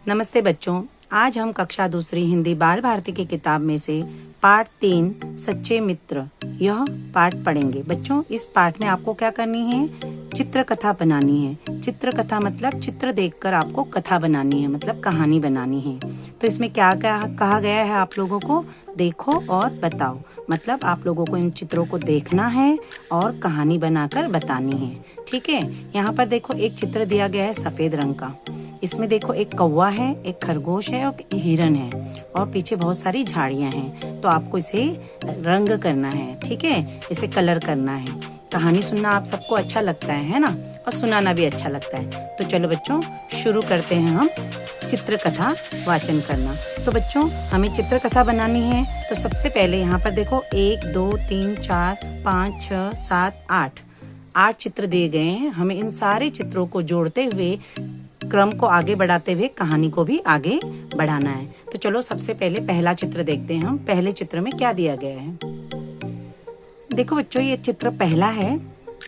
नमस्ते बच्चों, आज हम कक्षा दूसरी हिंदी बाल भारती की किताब में से पाठ 3 सच्चे मित्र यह पाठ पढ़ेंगे। बच्चों, इस पाठ में आपको क्या करनी है? चित्र कथा बनानी है। चित्र कथा मतलब चित्र देखकर आपको कथा बनानी है, मतलब कहानी बनानी है। तो इसमें क्या क्या कहा गया है आप लोगों को? देखो और बताओ। मतलब आप लोगों को इन चित्रों को देखना है और कहानी बनाकर बतानी है। ठीक है, यहाँ पर देखो एक चित्र दिया गया है सफेद रंग का। इसमें देखो एक कौवा है, एक खरगोश है और एक हिरन है और पीछे बहुत सारी झाड़ियां हैं। तो आपको इसे रंग करना है, ठीक है, इसे कलर करना है। कहानी सुनना आप सबको अच्छा लगता है ना, और सुनाना भी अच्छा लगता है। तो चलो बच्चों, शुरू करते हैं हम चित्र कथा वाचन करना। तो बच्चों, हमें चित्र कथा बनानी है। तो सबसे पहले यहाँ पर देखो 1 2 3 4 5 6 7 8 चित्र दिए गए हैं। हमें इन सारे चित्रों को जोड़ते हुए, क्रम को आगे बढ़ाते हुए कहानी को भी आगे बढ़ाना है। तो चलो सबसे पहले पहला चित्र देखते हैं हम। पहले चित्र में क्या दिया गया है? देखो बच्चों, ये चित्र पहला है,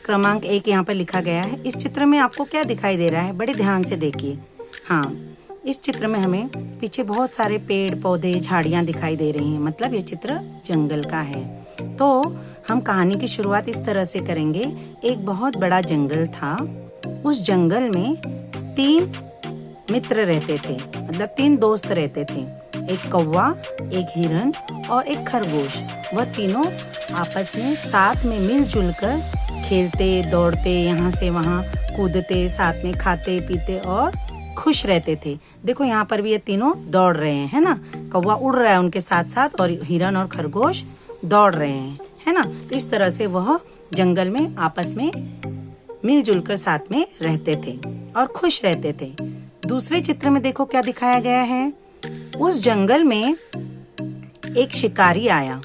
क्रमांक 1 यहाँ पर लिखा गया है। इस चित्र में आपको क्या दिखाई दे रहा है? बड़े ध्यान से देखिए। हाँ, इस चित्र में हमें पीछे बहुत सारे पेड़ पौधे झाड़ियां दिखाई दे रही हैं। मतलब ये चित्र जंगल का है। तो हम कहानी की शुरुआत इस तरह से करेंगे। एक बहुत बड़ा जंगल था। उस जंगल में 3 मित्र रहते थे, मतलब 3 दोस्त रहते थे। एक कौवा, एक हिरन और एक खरगोश। वह तीनों आपस में साथ में मिलजुल कर खेलते दौड़ते, यहाँ से वहाँ कूदते, साथ में खाते पीते और खुश रहते थे। देखो यहाँ पर भी ये तीनों दौड़ रहे हैं, है ना। कौवा उड़ रहा है उनके साथ साथ और हिरन और खरगोश दौड़ रहे हैं, है ना। तो इस तरह से वह जंगल में आपस में मिलजुल कर साथ में रहते थे और खुश रहते थे। दूसरे चित्र में देखो क्या दिखाया गया है। उस जंगल में एक शिकारी आया।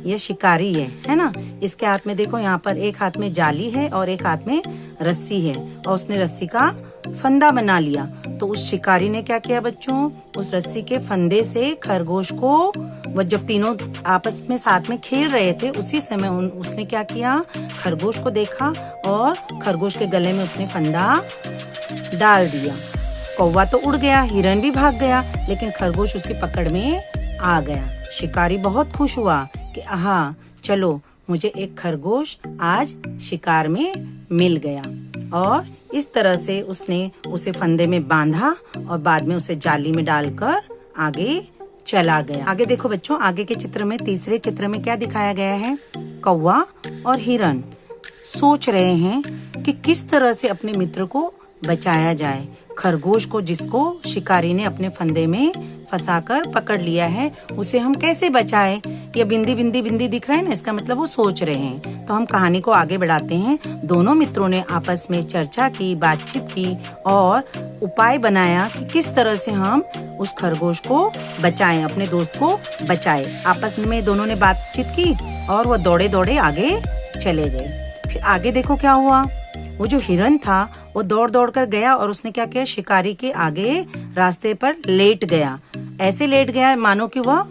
यह शिकारी है ना। इसके हाथ में देखो, यहाँ पर एक हाथ में जाली है और एक हाथ में रस्सी है और उसने रस्सी का फंदा बना लिया। तो उस शिकारी ने क्या किया बच्चों? उस रस्सी के फंदे से खरगोश को, वह जब तीनों आपस में साथ में खेल रहे थे उसी समय उसने क्या किया? खरगोश को देखा और खरगोश के गले में उसने फंदा डाल दिया। कौवा तो उड़ गया, हिरन भी भाग गया, लेकिन खरगोश उसकी पकड़ में आ गया। शिकारी बहुत खुश हुआ कि हाँ, चलो मुझे एक खरगोश आज शिकार में मिल गया। और इस तरह से उसने उसे फंदे में बांधा और बाद में उसे जाली में डालकर आगे चला गया। आगे देखो बच्चों, आगे के चित्र में, तीसरे चित्र में क्या दिखाया गया है? कौवा और हिरन सोच रहे हैं कि किस तरह से अपने मित्र को बचाया जाए। खरगोश को, जिसको शिकारी ने अपने फंदे में फंसाकर पकड़ लिया है, उसे हम कैसे बचाएं? ये बिंदी बिंदी बिंदी दिख रहा है ना, इसका मतलब वो सोच रहे हैं। तो हम कहानी को आगे बढ़ाते हैं। दोनों मित्रों ने आपस में चर्चा की, बातचीत की और उपाय बनाया कि किस तरह से हम उस खरगोश को बचाएं, अपने दोस्त को बचाएं। आपस में दोनों ने बातचीत की और वो दौड़े दौड़े आगे चले गए। फिर आगे देखो क्या हुआ। वो जो हिरन था वो दौड़ दौड़ कर गया और उसने क्या किया? शिकारी के आगे रास्ते पर लेट गया। ऐसे लेट गया मानो कि वह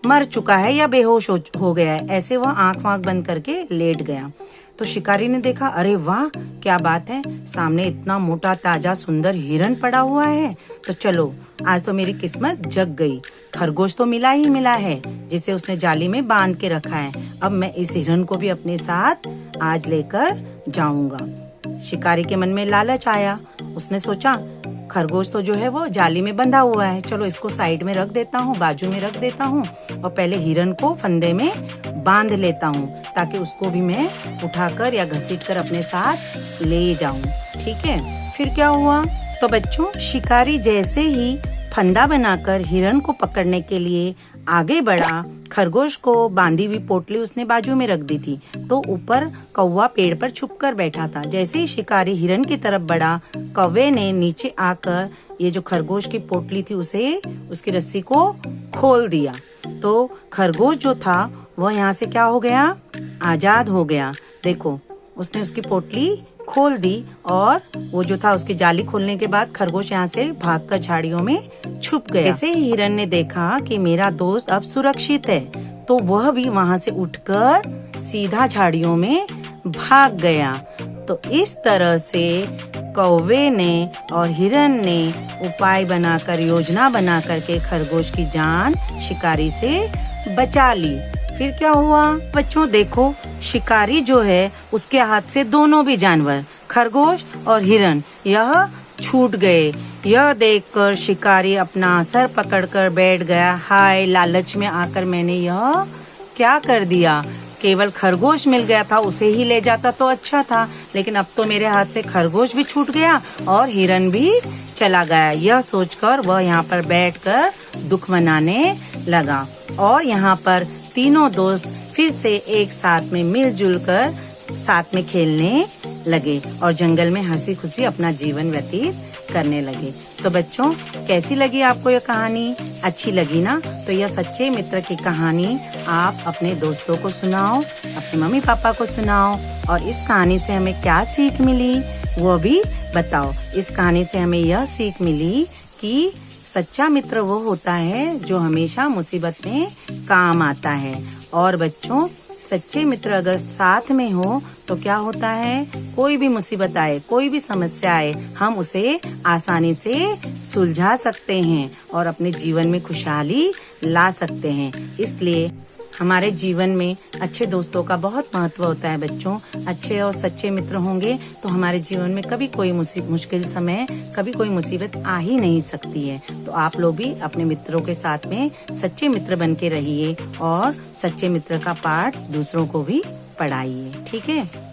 मर चुका है या बेहोश हो गया है। ऐसे वह आंख वाँख बंद करके लेट गया। तो शिकारी ने देखा, अरे वाह, क्या बात है, सामने इतना मोटा ताजा सुंदर हिरन पड़ा हुआ है। तो चलो, आज तो मेरी किस्मत जग गई। खरगोश तो मिला ही मिला है, जिसे उसने जाली में बांध के रखा है। अब मैं इस हिरन को भी अपने साथ आज लेकर जाऊंगा। शिकारी के मन में लालच आया। उसने सोचा, खरगोश तो जो है वो जाली में बंधा हुआ है, चलो इसको साइड में रख देता हूँ, बाजू में रख देता हूँ और पहले हिरन को फंदे में बांध लेता हूँ, ताकि उसको भी मैं उठाकर या घसीट कर अपने साथ ले जाऊं। ठीक है, फिर क्या हुआ? तो बच्चों, शिकारी जैसे ही फंदा बनाकर हिरन को पकड़ने के लिए आगे बढ़ा, खरगोश को बांधी हुई पोटली उसने बाजू में रख दी थी। तो ऊपर कौवा पेड़ पर छुपकर बैठा था। जैसे ही शिकारी हिरन की तरफ बढ़ा, कौवे ने नीचे आकर ये जो खरगोश की पोटली थी उसे, उसकी रस्सी को खोल दिया। तो खरगोश जो था वह यहाँ से क्या हो गया? आजाद हो गया। देखो, उसने उसकी पोटली खोल दी और वो जो था, उसकी जाली खोलने के बाद खरगोश यहाँ से भागकर झाड़ियों में छुप गया। ऐसे ही हिरन ने देखा कि मेरा दोस्त अब सुरक्षित है, तो वह भी वहां से उठकर सीधा झाड़ियों में भाग गया। तो इस तरह से कौवे ने और हिरन ने उपाय बनाकर, योजना बना करके खरगोश की जान शिकारी से बचा ली। फिर क्या हुआ बच्चों, देखो शिकारी जो है उसके हाथ से दोनों भी जानवर, खरगोश और हिरन, यह छूट गए। यह देखकर शिकारी अपना सर पकड़कर बैठ गया। हाय, लालच में आकर मैंने यह क्या कर दिया। केवल खरगोश मिल गया था, उसे ही ले जाता तो अच्छा था, लेकिन अब तो मेरे हाथ से खरगोश भी छूट गया और हिरन भी चला गया। यह सोचकर वह यहाँ पर बैठकर दुख मनाने लगा और यहाँ पर तीनों दोस्त फिर से एक साथ में मिलजुल कर साथ में खेलने लगे और जंगल में हंसी खुशी अपना जीवन व्यतीत करने लगे। तो बच्चों, कैसी लगी आपको यह कहानी? अच्छी लगी ना? तो यह सच्चे मित्र की कहानी आप अपने दोस्तों को सुनाओ, अपने मम्मी पापा को सुनाओ और इस कहानी से हमें क्या सीख मिली वो भी बताओ। इस कहानी से हमें यह सीख मिली कि सच्चा मित्र वो होता है जो हमेशा मुसीबत में काम आता है। और बच्चों, सच्चे मित्र अगर साथ में हो तो क्या होता है, कोई भी मुसीबत आए, कोई भी समस्या आए, हम उसे आसानी से सुलझा सकते हैं और अपने जीवन में खुशहाली ला सकते हैं। इसलिए हमारे जीवन में अच्छे दोस्तों का बहुत महत्व होता है बच्चों। अच्छे और सच्चे मित्र होंगे तो हमारे जीवन में कभी कोई मुश्किल समय, कभी कोई मुसीबत आ ही नहीं सकती है। तो आप लोग भी अपने मित्रों के साथ में सच्चे मित्र बन के रहिए और सच्चे मित्र का पाठ दूसरों को भी पढ़ाइए। ठीक है।